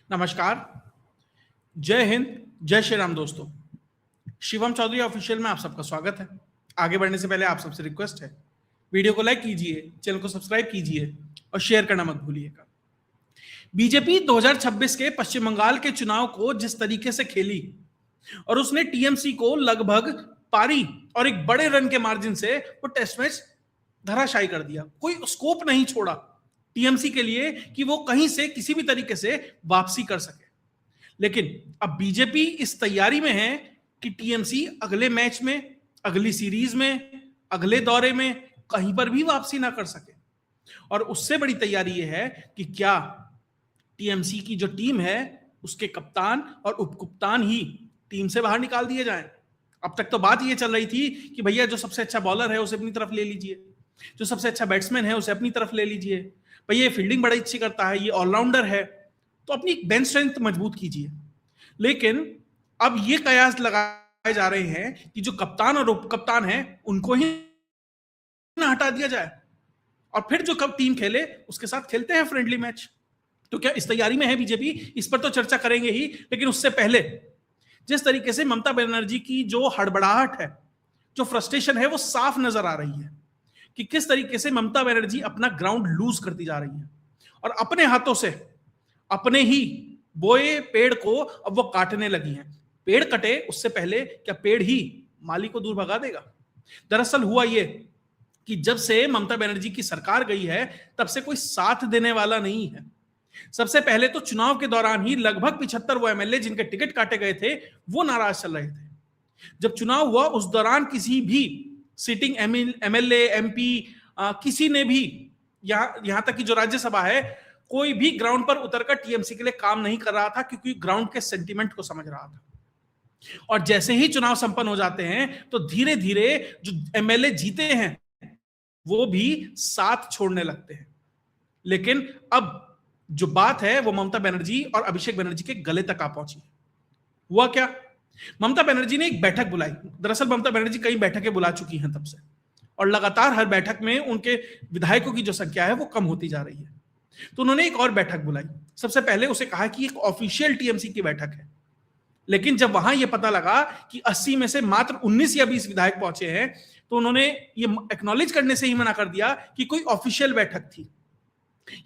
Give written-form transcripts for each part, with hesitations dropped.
नमस्कार, जय हिंद, जय श्री राम दोस्तों। शिवम चौधरी ऑफिशियल में आप सबका स्वागत है। आगे बढ़ने से पहले आप सबसे रिक्वेस्ट है, वीडियो को लाइक कीजिए, चैनल को सब्सक्राइब कीजिए और शेयर करना मत भूलिएगा। बीजेपी 2026 के पश्चिम बंगाल के चुनाव को जिस तरीके से खेली और उसने टीएमसी को लगभग पारी और एक बड़े रन के मार्जिन से वो टेस्ट मैच धराशायी कर दिया। कोई स्कोप नहीं छोड़ा टीएमसी के लिए कि वो कहीं से किसी भी तरीके से वापसी कर सके। लेकिन अब बीजेपी इस तैयारी में है कि टीएमसी अगले मैच में, अगली सीरीज में, अगले दौरे में कहीं पर भी वापसी ना कर सके। और उससे बड़ी तैयारी यह है कि क्या टीएमसी की जो टीम है उसके कप्तान और उपकप्तान ही टीम से बाहर निकाल दिए जाएं। अब तक तो बात यह चल रही थी कि भैया जो सबसे अच्छा बॉलर है उसे अपनी तरफ ले लीजिए, जो सबसे अच्छा बैट्समैन है उसे अपनी तरफ ले लीजिए, भैया ये फील्डिंग बड़ी अच्छी करता है, ये ऑलराउंडर है, तो अपनी बेंच स्ट्रेंथ मजबूत कीजिए। लेकिन अब ये कयास लगाए जा रहे हैं कि जो कप्तान और उपकप्तान है उनको ही ना हटा दिया जाए और फिर जो कब टीम खेले उसके साथ खेलते हैं फ्रेंडली मैच। तो क्या इस तैयारी में है बीजेपी? इस पर तो चर्चा करेंगे ही, लेकिन उससे पहले जिस तरीके से ममता बनर्जी की जो हड़बड़ाहट है, जो फ्रस्ट्रेशन है, वो साफ नजर आ रही है कि किस तरीके से ममता बनर्जी अपना ग्राउंड लूज करती जा रही है और अपने हाथों से अपने ही बोए पेड़ को अब वो काटने लगी हैं। पेड़ कटे उससे पहले क्या पेड़ ही माली को दूर भगा देगा? दरअसल हुआ ये कि जब से ममता बनर्जी की सरकार गई है तब से कोई साथ देने वाला नहीं है। सबसे पहले तो चुनाव के दौरान ही लगभग 75 वो एमएलए जिनके टिकट काटे गए थे वो नाराज चल रहे थे। जब चुनाव हुआ उस दौरान किसी भी सिटिंग एमएलए एमपी किसी ने भी यहां तक कि जो राज्यसभा है कोई भी ग्राउंड पर उतरकर टीएमसी के लिए काम नहीं कर रहा था, क्योंकि ग्राउंड के सेंटीमेंट को समझ रहा था। और जैसे ही चुनाव संपन्न हो जाते हैं तो धीरे धीरे जो एमएलए जीते हैं वो भी साथ छोड़ने लगते हैं। लेकिन अब जो बात है वो ममता बनर्जी और अभिषेक बनर्जी के गले तक आ पहुंची। हुआ क्या? ममता बनर्जी ने एक बैठक बुलाई। दरअसल ममता बनर्जी कई बैठकें बुला चुकी हैं तब से, और लगातार हर बैठक में उनके विधायकों की जो संख्या है वो कम होती जा रही है। तो उन्होंने एक और बैठक बुलाई। सबसे पहले उसे कहा कि एक ऑफिशियल टीएमसी की बैठक है, लेकिन जब वहां यह पता लगा कि 80 में से मात्र 19 या 20 विधायक पहुंचे हैं तो उन्होंने ये एक्नॉलेज करने से ही मना कर दिया कि कोई ऑफिशियल बैठक थी।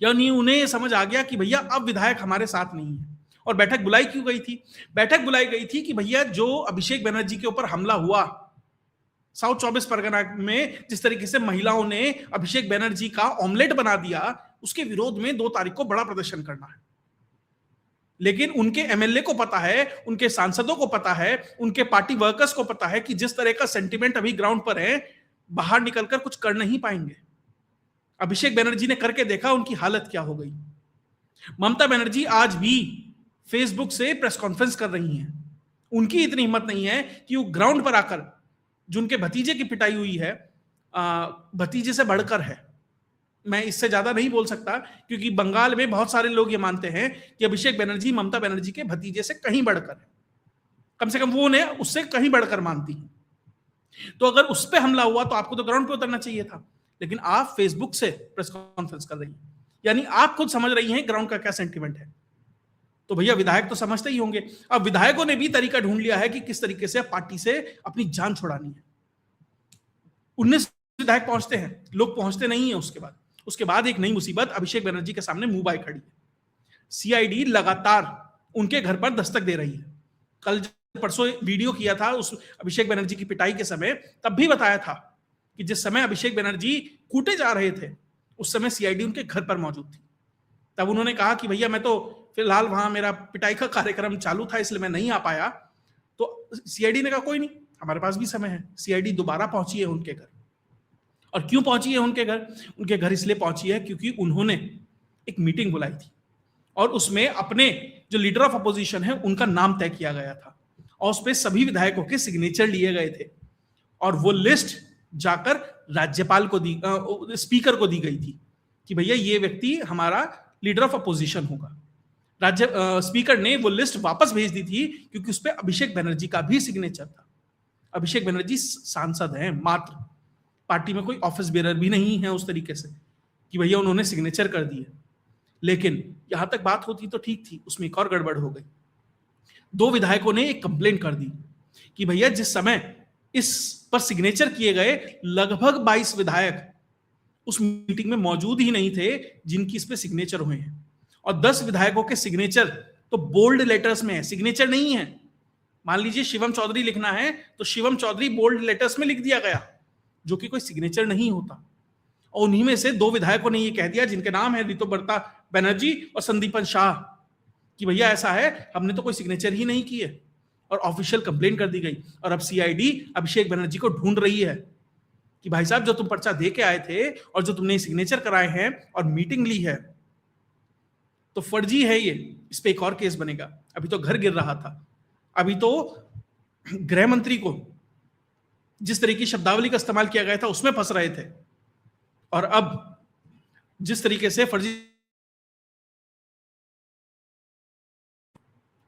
यानी उन्हें समझ आ गया कि भैया अब विधायक हमारे साथ नहीं है। और बैठक बुलाई क्यों गई थी? बैठक बुलाई गई थी कि भैया जो अभिषेक बनर्जी के ऊपर हमला हुआ साउथ 24 परगना में, जिस तरीके से महिलाओं ने अभिषेक बनर्जी का ऑमलेट बना दिया, उसके विरोध में 2 तारीख को बड़ा प्रदर्शन करना है। लेकिन उनके एमएलए को पता है, उनके सांसदों को पता है, उनके पार्टी वर्कर्स को पता है कि जिस तरह का सेंटिमेंट अभी ग्राउंड पर है, बाहर निकलकर कुछ कर नहीं पाएंगे। अभिषेक बनर्जी ने करके देखा, उनकी हालत क्या हो गई। ममता बनर्जी आज भी फेसबुक से प्रेस कॉन्फ्रेंस कर रही हैं। उनकी इतनी हिम्मत नहीं है कि वो ग्राउंड पर आकर, जो उनके भतीजे की पिटाई हुई है, भतीजे से बढ़कर है, मैं इससे ज्यादा नहीं बोल सकता, क्योंकि बंगाल में बहुत सारे लोग ये मानते हैं कि अभिषेक बनर्जी ममता बनर्जी के भतीजे से कहीं बढ़कर है। कम से कम वो उन्हें उससे कहीं बढ़कर मानती है। तो अगर उस पर हमला हुआ तो आपको तो ग्राउंड पे उतरना चाहिए था, लेकिन आप फेसबुक से प्रेस कॉन्फ्रेंस कर रही हैं। यानी आप खुद समझ रही हैं ग्राउंड का क्या सेंटीमेंट है। तो भैया विधायक तो समझते ही होंगे। अब विधायकों ने भी तरीका ढूंढ लिया है कि किस तरीके से पार्टी से अपनी जान छुड़ानी है। 19 विधायक पहुंचते हैं, लोग पहुंचते नहीं है। उसके बाद एक नई मुसीबत अभिषेक बनर्जी के सामने मुंह बाय खड़ी है। सीआईडी लगातार उनके घर पर दस्तक दे रही है। कल परसों वीडियो किया था उस अभिषेक बनर्जी की पिटाई के समय, तब भी बताया था कि जिस समय अभिषेक बनर्जी कूटे जा रहे थे उस समय सीआईडी उनके घर पर मौजूद थी। तब उन्होंने कहा कि भैया मैं तो फिलहाल वहां मेरा पिटाई का कार्यक्रम चालू था इसलिए मैं नहीं आ पाया। तो सीआईडी ने कहा कोई नहीं, हमारे पास भी समय है। सीआईडी दोबारा पहुंची है उनके घर। और क्यों पहुंची है उनके घर? उनके घर इसलिए पहुंची है क्योंकि उन्होंने एक मीटिंग बुलाई थी और उसमें अपने जो लीडर ऑफ अपोजिशन है उनका नाम तय किया गया था और उस पर सभी विधायकों के सिग्नेचर लिए गए थे और वो लिस्ट जाकर राज्यपाल को दी, स्पीकर को दी गई थी कि भैया ये व्यक्ति हमारा लीडर ऑफ अपोजिशन होगा। स्पीकर ने वो लिस्ट वापस भेज दी थी क्योंकि उस पर अभिषेक बनर्जी का भी सिग्नेचर था। अभिषेक बनर्जी सांसद हैं मात्र, पार्टी में कोई ऑफिस बेरर भी नहीं है उस तरीके से कि भैया उन्होंने सिग्नेचर कर दिए। लेकिन यहां तक बात होती तो ठीक थी, उसमें एक और गड़बड़ हो गई। 2 विधायकों ने एक कंप्लेंट कर दी कि भैया जिस समय इस पर सिग्नेचर किए गए, लगभग 22 विधायक उस मीटिंग में मौजूद ही नहीं थे जिनकी इस पे सिग्नेचर हुए हैं, और 10 विधायकों के सिग्नेचर तो बोल्ड लेटर्स में है, सिग्नेचर नहीं है। मान लीजिए शिवम चौधरी लिखना है तो शिवम चौधरी बोल्ड लेटर्स में लिख दिया गया, जो कि कोई सिग्नेचर नहीं होता। और उन्हीं में से 2 विधायकों ने यह कह दिया, जिनके नाम है ऋतुपर्ता बनर्जी और संदीपन शाह, कि भैया ऐसा है, हमने तो कोई सिग्नेचर ही नहीं किए, और ऑफिशियल कंप्लेंट कर दी गई। और अब सीआईडी अभिषेक बनर्जी को ढूंढ रही है कि भाई साहब जो तुम पर्चा दे के आए थे और जो तुमने सिग्नेचर कराए हैं और मीटिंग ली है, तो फर्जी है ये, इस पे एक और केस बनेगा। अभी तो घर गिर रहा था, अभी तो गृह मंत्री को जिस तरह की शब्दावली का इस्तेमाल किया गया था उसमें फंस रहे थे, और अब जिस तरीके से फर्जी,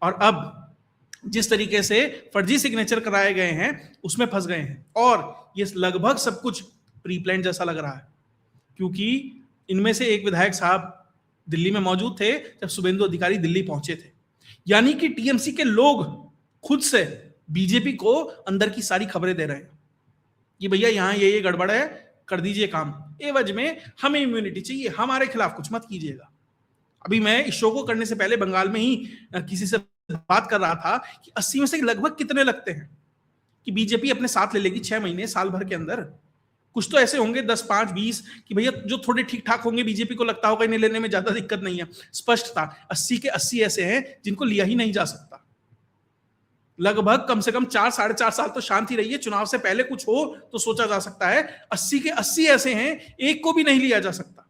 और अब जिस तरीके से फर्जी सिग्नेचर कराए गए हैं उसमें फंस गए हैं। और ये लगभग सब कुछ प्री प्लान जैसा लग रहा है, क्योंकि इनमें से एक विधायक साहब दिल्ली में मौजूद थे जब शुभेंदु अधिकारी दिल्ली पहुंचे थे। यानी कि टीएमसी के लोग खुद से बीजेपी को अंदर की सारी खबरें दे रहे हैं कि भैया यहां ये गड़बड़ है, कर दीजिए काम, एवज में हमें इम्यूनिटी चाहिए, हमारे खिलाफ कुछ मत कीजिएगा। अभी मैं इस शो को करने से पहले बंगाल में ही किसी से बात कर रहा था कि 80 में से लगभग कितने लगते हैं कि बीजेपी अपने साथ ले लेगी 6 महीने साल भर के अंदर। कुछ तो ऐसे होंगे 10, 5, 20 कि भैया जो थोड़े ठीक ठाक होंगे, बीजेपी को लगता होगा इन्हें लेने में ज्यादा दिक्कत नहीं है। स्पष्ट था 80 के 80 ऐसे हैं जिनको लिया ही नहीं जा सकता। लगभग कम से कम 4, 4.5 साल तो शांति रही है, चुनाव से पहले कुछ हो तो सोचा जा सकता है। 80 के 80 ऐसे हैं, एक को भी नहीं लिया जा सकता,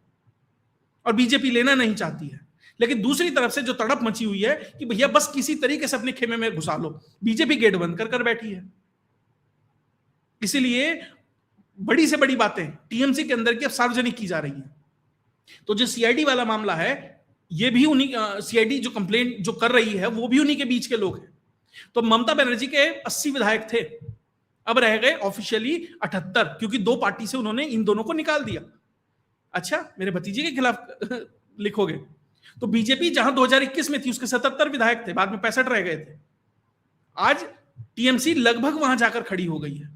और बीजेपी लेना नहीं चाहती है। लेकिन दूसरी तरफ से जो तड़प मची हुई है कि भैया बस किसी तरीके से अपने खेमे में घुसा लो, बीजेपी गेट बंद कर बैठी है। इसीलिए बड़ी से बड़ी बातें टीएमसी के अंदर की अब सार्वजनिक की जा रही हैं। तो जो सीआईडी वाला मामला है, ये भी उन्हीं, सीआईडी जो कंप्लेंट जो कर रही है वो भी उन्हीं के बीच के लोग हैं। तो ममता बनर्जी के 80 विधायक थे, अब रह गए ऑफिशियली 78, क्योंकि 2 पार्टी से उन्होंने इन दोनों को निकाल दिया। अच्छा, मेरे भतीजे के खिलाफ लिखोगे तो बीजेपी जहां 2021 में थी उसके 77 विधायक थे, बाद में 65 रह गए थे। आज टीएमसी लगभग वहां जाकर खड़ी हो गई है,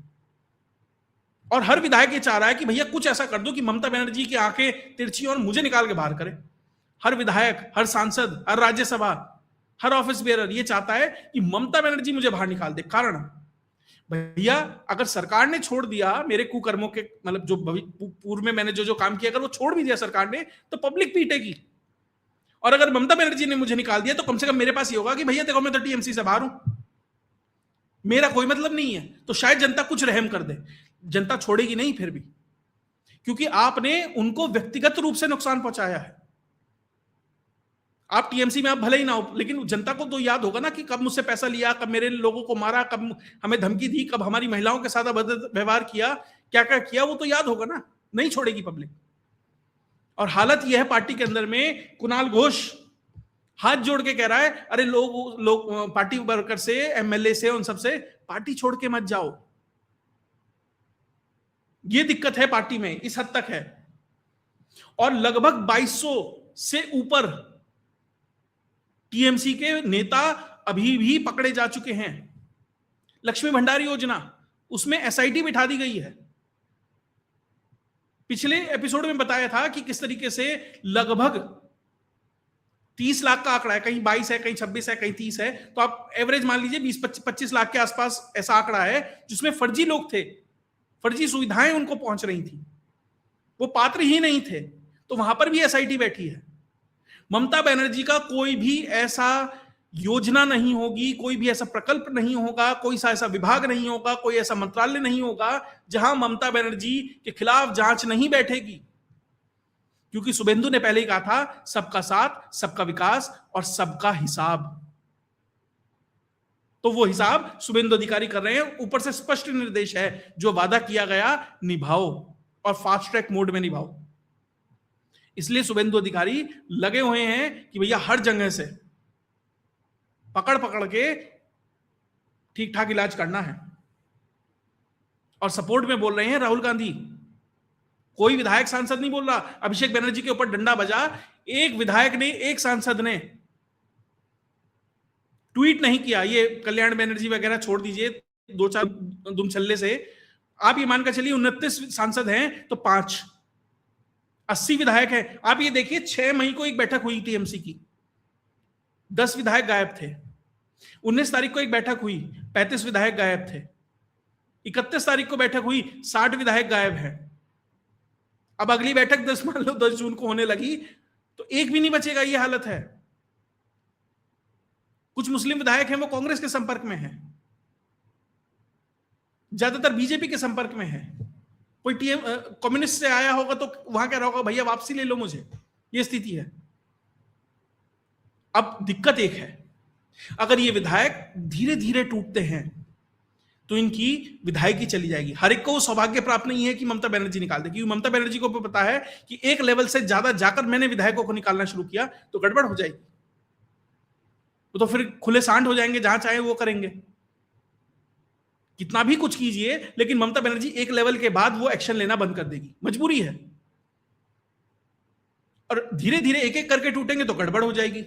और हर विधायक ये चाह रहा है कि भैया कुछ ऐसा कर दो कि ममता बनर्जी की आंखें तिरछी और मुझे निकाल के बाहर करे। हर विधायक, हर सांसद, हर राज्यसभा, हर ऑफिस बेरर ये चाहता है कि ममता बनर्जी मुझे बाहर निकाल दे। कारण भैया अगर सरकार ने छोड़ दिया मेरे कुकर्मों के, मतलब जो पूर्व में मैंने जो काम किया, अगर वो छोड़ भी दिया सरकार ने, तो पब्लिक पीटेगी। और अगर ममता बनर्जी ने मुझे निकाल दिया तो कम से कम मेरे पास ये होगा कि भैया देखो मैं तो टीएमसी से बाहर हूं, मेरा कोई मतलब नहीं है। तो शायद जनता कुछ रहम कर दे। जनता छोड़ेगी नहीं फिर भी, क्योंकि आपने उनको व्यक्तिगत रूप से नुकसान पहुंचाया है। आप टीएमसी में आप भले ही ना हो, लेकिन जनता को तो याद होगा ना कि कब मुझसे पैसा लिया, कब मेरे लोगों को मारा, कब हमें धमकी दी, कब हमारी महिलाओं के साथ व्यवहार किया, क्या क्या किया, वो तो याद होगा ना। नहीं छोड़ेगी पब्लिक। और हालत यह है पार्टी के अंदर में, कुणाल घोष हाथ जोड़ के कह रहा है, अरे लोग पार्टी वर्कर से, एमएलए से, उन सबसे पार्टी छोड़ के मत जाओ। ये दिक्कत है पार्टी में, इस हद तक है। और लगभग 2200 से ऊपर टीएमसी के नेता अभी भी पकड़े जा चुके हैं। लक्ष्मी भंडार योजना, उसमें एसआईटी बिठा दी गई है। पिछले एपिसोड में बताया था कि किस तरीके से लगभग 30 लाख का आंकड़ा है, कहीं 22 है, कहीं 26 है, कहीं 30 है। तो आप एवरेज मान लीजिए 20-25 लाख के आसपास ऐसा आंकड़ा है जिसमें फर्जी लोग थे, फर्जी सुविधाएं उनको पहुंच रही थी, वो पात्र ही नहीं थे। तो वहां पर भी एसआईटी बैठी है। ममता बनर्जी का कोई भी ऐसा योजना नहीं होगी, कोई भी ऐसा प्रकल्प नहीं होगा, कोई सा ऐसा विभाग नहीं होगा, कोई ऐसा मंत्रालय नहीं होगा जहां ममता बनर्जी के खिलाफ जांच नहीं बैठेगी। क्योंकि शुभेंदु ने पहले ही कहा था, सबका साथ, सबका विकास और सबका हिसाब। तो वो हिसाब शुभेंदु अधिकारी कर रहे हैं। ऊपर से स्पष्ट निर्देश है, जो वादा किया गया निभाओ और फास्ट ट्रैक मोड में निभाओ। इसलिए शुभेंदु अधिकारी लगे हुए हैं कि भैया हर जगह से पकड़ पकड़ के ठीक ठाक इलाज करना है। और सपोर्ट में बोल रहे हैं राहुल गांधी, कोई विधायक सांसद नहीं बोल रहा। अभिषेक बनर्जी के ऊपर डंडा बजा, एक विधायक ने, एक सांसद ने ट्वीट नहीं किया। ये कल्याण बनर्जी वगैरह छोड़ दीजिए, दो चार दुमछल्ले से आप ये मानकर चलिए 29 सांसद हैं तो 5, 80 विधायक हैं। आप ये देखिए 6 मई को एक बैठक हुई टीएमसी की, 10 विधायक गायब थे। 19 तारीख को एक बैठक हुई, 35 विधायक गायब थे। 31 तारीख को बैठक हुई, 60 विधायक गायब हैं। अब अगली बैठक 10 मान लो 10 जून को होने लगी तो एक भी नहीं बचेगा। ये हालत है। कुछ मुस्लिम विधायक हैं वो कांग्रेस के संपर्क में हैं, ज्यादातर बीजेपी के संपर्क में है। कोई टीएम कम्युनिस्ट से आया होगा तो वहां कह रहा होगा भैया वापसी ले लो मुझे। ये स्थिति है। अब दिक्कत एक है, अगर ये विधायक धीरे धीरे टूटते हैं तो इनकी विधायकी चली जाएगी। हर एक को सौभाग्य प्राप्त नहीं है कि ममता बनर्जी निकाल दे, क्योंकि ममता बनर्जी को पता है कि एक लेवल से ज्यादा जाकर मैंने विधायकों को निकालना शुरू किया तो गड़बड़ हो जाएगी। वो तो फिर खुले सांड हो जाएंगे, जहां चाहे वो करेंगे। कितना भी कुछ कीजिए, लेकिन ममता बनर्जी एक लेवल के बाद वो एक्शन लेना बंद कर देगी, मजबूरी है। और धीरे धीरे एक एक करके टूटेंगे तो गड़बड़ हो जाएगी।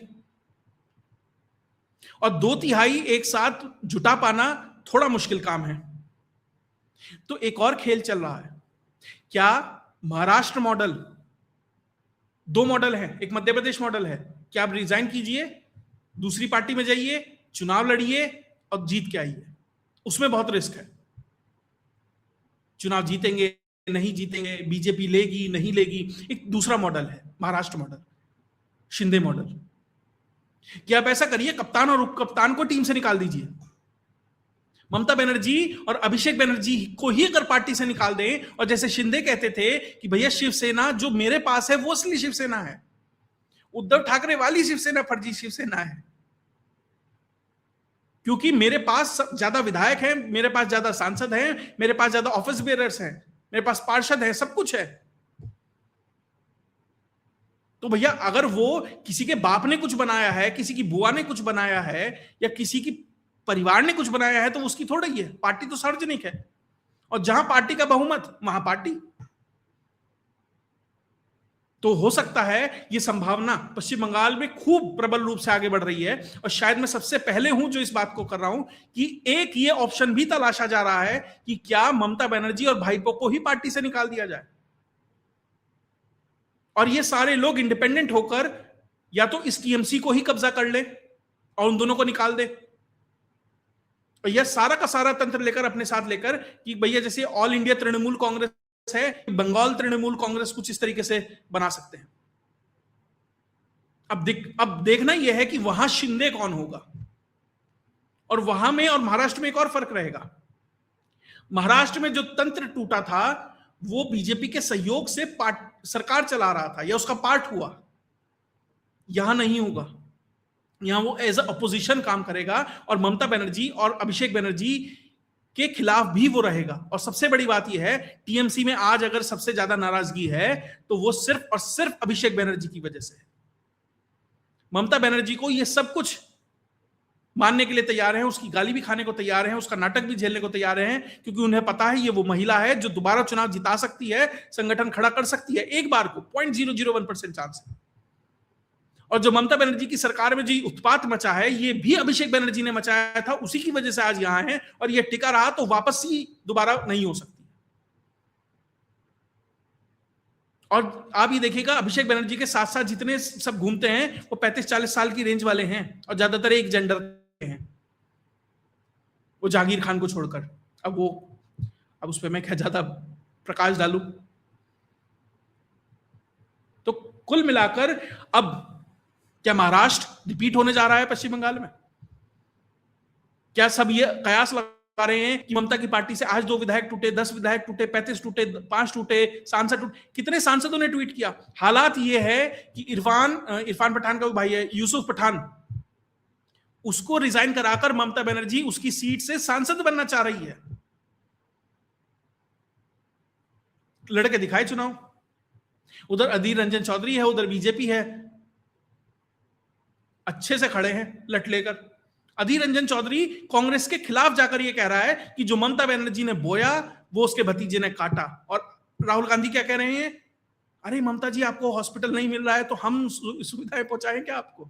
और 2/3 एक साथ जुटा पाना थोड़ा मुश्किल काम है। तो एक और खेल चल रहा है। क्या महाराष्ट्र मॉडल, 2 मॉडल है, एक मध्य प्रदेश मॉडल है, क्या आप रिजाइन कीजिए, दूसरी पार्टी में जाइए, चुनाव लड़िए और जीत के आइए। उसमें बहुत रिस्क है। चुनाव जीतेंगे नहीं जीतेंगे, बीजेपी लेगी नहीं लेगी। एक दूसरा मॉडल है महाराष्ट्र मॉडल, शिंदे मॉडल। क्या आप ऐसा करिए, कप्तान और उप कप्तान को टीम से निकाल दीजिए। ममता बनर्जी और अभिषेक बनर्जी को ही अगर पार्टी से निकाल दें, और जैसे शिंदे कहते थे कि भैया शिवसेना जो मेरे पास है वो असली शिवसेना है, उद्धव ठाकरे वाली शिवसेना फर्जी शिवसेना है, क्योंकि मेरे पास ज्यादा विधायक हैं, मेरे पास ज्यादा सांसद हैं, मेरे पास ज्यादा ऑफिस बेयरर्स हैं, मेरे पास पार्षद हैं, सब कुछ है। तो भैया अगर वो किसी के बाप ने कुछ बनाया है, किसी की बुआ ने कुछ बनाया है, या किसी की परिवार ने कुछ बनाया है, तो उसकी थोड़ा ही है। पार्टी तो सार्वजनिक है, और जहां पार्टी का बहुमत वहां पार्टी। तो हो सकता है ये संभावना पश्चिम बंगाल में खूब प्रबल रूप से आगे बढ़ रही है। और शायद मैं सबसे पहले हूं जो इस बात को कर रहा हूं कि एक ये ऑप्शन भी तलाशा जा रहा है कि क्या ममता बनर्जी और भाईपो को ही पार्टी से निकाल दिया जाए, और ये सारे लोग इंडिपेंडेंट होकर या तो इस टीएमसी को ही कब्जा कर ले और उन दोनों को निकाल दे, और यह सारा का सारा तंत्र लेकर अपने साथ लेकर कि भैया जैसे ऑल इंडिया तृणमूल कांग्रेस है, बंगाल तृणमूल कांग्रेस कुछ इस तरीके से बना सकते हैं। अब देखना यह है कि वहां शिंदे कौन होगा, और वहां में और महाराष्ट्र में एक और फर्क रहेगा। महाराष्ट्र में जो तंत्र टूटा था वो बीजेपी के सहयोग से सरकार चला रहा था या उसका पार्ट हुआ। यहां नहीं होगा, यहां वो एज अपोजिशन काम करेगा, और ममता बनर्जी और अभिषेक बनर्जी के खिलाफ भी वो रहेगा। और सबसे बड़ी बात यह है, टीएमसी में आज अगर सबसे ज्यादा नाराजगी है तो वो सिर्फ और सिर्फ अभिषेक बनर्जी की वजह से है। ममता बनर्जी को ये सब कुछ मानने के लिए तैयार हैं, उसकी गाली भी खाने को तैयार हैं, उसका नाटक भी झेलने को तैयार हैं, क्योंकि उन्हें पता है ये वो महिला है जो दोबारा चुनाव जिता सकती है, संगठन खड़ा कर सकती है एक बार को, 0.001% चांस है। और जो ममता बनर्जी की सरकार में जो उत्पात मचा है, ये भी अभिषेक बनर्जी ने मचाया था, उसी की वजह से आज यहां है, और ये टिका रहा तो वापस ही दोबारा नहीं हो सकती। और आप ये देखिएगा अभिषेक बनर्जी के साथ साथ जितने सब घूमते हैं वो 35-40 साल की रेंज वाले हैं, और ज्यादातर एक जेंडर के हैं, वो जहांगीर खान को छोड़कर। अब उस पर मैं क्या ज्यादा प्रकाश डालूं। तो कुल मिलाकर अब क्या महाराष्ट्र रिपीट होने जा रहा है पश्चिम बंगाल में? क्या सब ये कयास लगा रहे हैं कि ममता की पार्टी से आज 2 विधायक टूटे, 10 विधायक टूटे, 35 टूटे, 5 टूटे, सांसद टूटे? कितने सांसदों ने ट्वीट किया? हालात ये है कि इरफान पठान का भाई है, यूसुफ पठान, उसको रिजाइन कराकर ममता बनर्जी उसकी सीट से सांसद बनना चाह रही है। लड़के दिखाए चुनाव, उधर अधीर रंजन चौधरी है, उधर बीजेपी है, अच्छे से खड़े हैं लट लेकर। अधीर रंजन चौधरी कांग्रेस के खिलाफ जाकर यह कह रहा है कि जो ममता बनर्जी ने बोया वो उसके भतीजे ने काटा। और राहुल गांधी क्या कह रहे हैं? अरे ममता जी आपको हॉस्पिटल नहीं मिल रहा है तो हम सुविधाएं पहुंचाएं क्या आपको?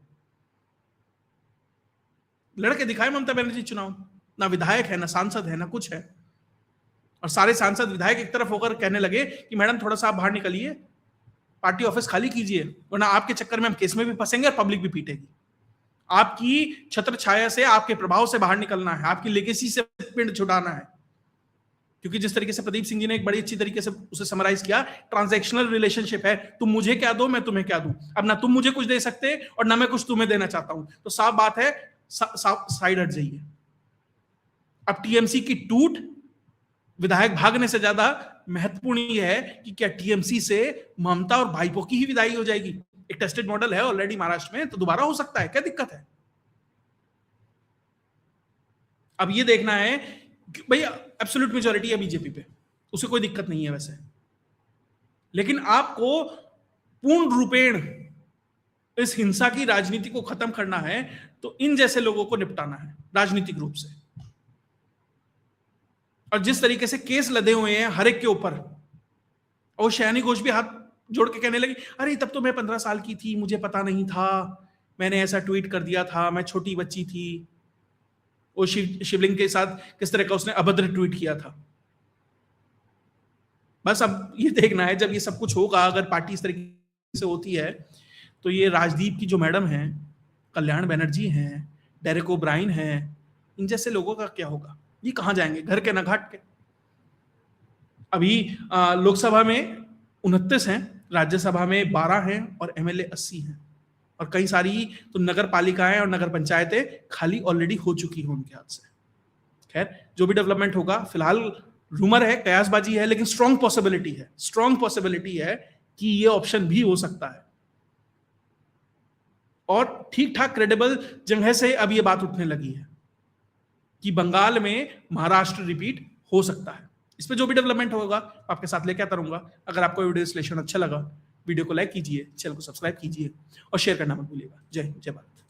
लड़के दिखाए ममता बनर्जी चुनाव, ना विधायक है, ना सांसद है, ना कुछ है। और सारे सांसद विधायक एक तरफ होकर कहने लगे कि मैडम थोड़ा सा आप बाहर निकलिए, पार्टी ऑफिस खाली कीजिए, वरना आपके चक्कर में हम केस में भी फंसेंगे और पब्लिक भी पीटेगी। आपकी छत्र छाया से, आपके प्रभाव से बाहर निकलना है, आपकी लेगेसी से पिंड छुड़ाना है। क्योंकि जिस तरीके से प्रदीप सिंह जी ने एक बड़ी अच्छी तरीके से उसे समराइज किया, ट्रांजैक्शनल रिलेशनशिप है, तुम मुझे क्या दो, मैं तुम्हें क्या दूं। अब ना तुम मुझे कुछ दे सकते और ना मैं कुछ तुम्हें देना चाहता हूं, तो साफ बात है साइड हट जाइए। अब टीएमसी की टूट विधायक भागने से ज्यादा महत्वपूर्ण यह है कि क्या टीएमसी से ममता और भाईपो की ही विदाई हो जाएगी? एक टेस्टेड मॉडल है ऑलरेडी महाराष्ट्र में, तो दोबारा हो सकता है, क्या दिक्कत है? अब ये देखना है भैया, एब्सोल्यूट मेजॉरिटी है बीजेपी पे, उसे कोई दिक्कत नहीं है वैसे, लेकिन आपको पूर्ण रूपेण इस हिंसा की राजनीति को खत्म करना है तो इन जैसे लोगों को निपटाना है राजनीतिक रूप से। और जिस तरीके से केस लदे हुए हैं हर एक के ऊपर, और शयानी घोष भी हाथ जोड़ के कहने लगी, अरे तब तो मैं 15 साल की थी, मुझे पता नहीं था, मैंने ऐसा ट्वीट कर दिया था, मैं छोटी बच्ची थी। वो शिवलिंग के साथ किस तरह का उसने अभद्र ट्वीट किया था। बस अब ये देखना है, जब ये सब कुछ होगा, अगर पार्टी इस तरीके से होती है, तो ये राजदीप की जो मैडम है, कल्याण बनर्जी हैं, डेरेक ओब्रायन हैं, इन जैसे लोगों का क्या होगा? ये कहां जाएंगे? घर के न घाट के। अभी लोकसभा में 29 हैं, राज्यसभा में 12 हैं और एमएलए 80 हैं, और कई सारी तो नगर पालिकाएं और नगर पंचायतें खाली ऑलरेडी हो चुकी हैं उनके हाथ से। खैर, जो भी डेवलपमेंट होगा, फिलहाल रूमर है, कयासबाजी है, लेकिन स्ट्रॉन्ग पॉसिबिलिटी है कि ये ऑप्शन भी हो सकता है। और ठीक ठाक क्रेडिबल जगह से अब ये बात उठने लगी है कि बंगाल में महाराष्ट्र रिपीट हो सकता है। इस पे जो भी डेवलपमेंट होगा आपके साथ लेके आता रहूंगा। अगर आपको वीडियो विश्लेषण अच्छा लगा, वीडियो को लाइक कीजिए, चैनल को सब्सक्राइब कीजिए और शेयर करना मत भूलिएगा। जय हिंद, जय भारत।